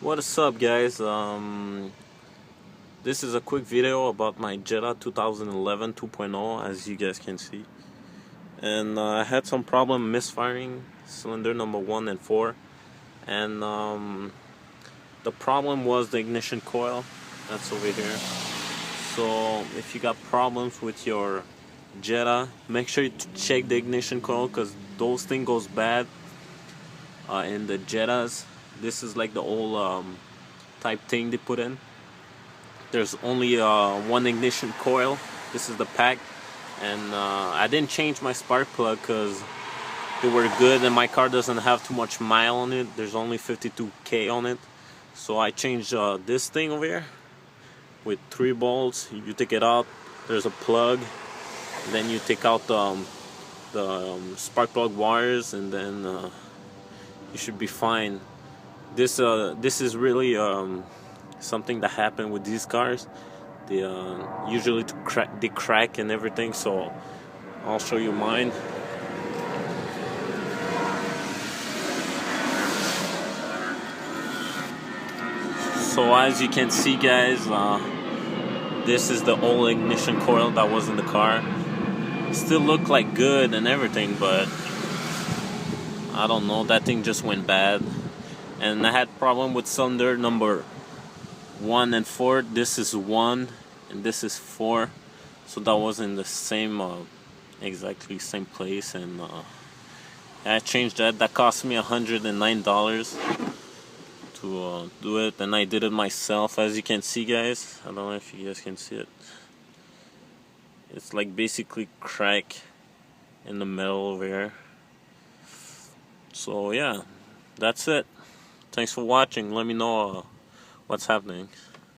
What is up, guys? This is a quick video about my Jetta 2011 2.0, as you guys can see. And I had some problem misfiring cylinder number 1 and 4. And the problem was the ignition coil. That's over here. So if you got problems with your Jetta, make sure you check the ignition coil, because those things goes bad in the Jettas. This is like the old type thing they put in. There's only one ignition coil. This is the pack, and I didn't change my spark plug because they were good, and my car doesn't have too much mile on it. There's only 52K on it, so I changed this thing over here with 3 bolts. You take it out, there's a plug, then you take out the spark plug wires, and then you should be fine. This is really something that happened with these cars. They usually they crack and everything, so I'll show you mine. So as you can see, guys, this is the old ignition coil that was in the car. Still look like good and everything, but I don't know, that thing just went bad. And I had problem with cylinder number 1 and 4. This is 1 and this is 4, so that was in the same exactly same place. And I changed that. That cost me $109 to do it, and I did it myself. As you can see, guys, I don't know if you guys can see it. It's like basically crack in the middle over here. So yeah, that's it. Thanks for watching. Let me know what's happening.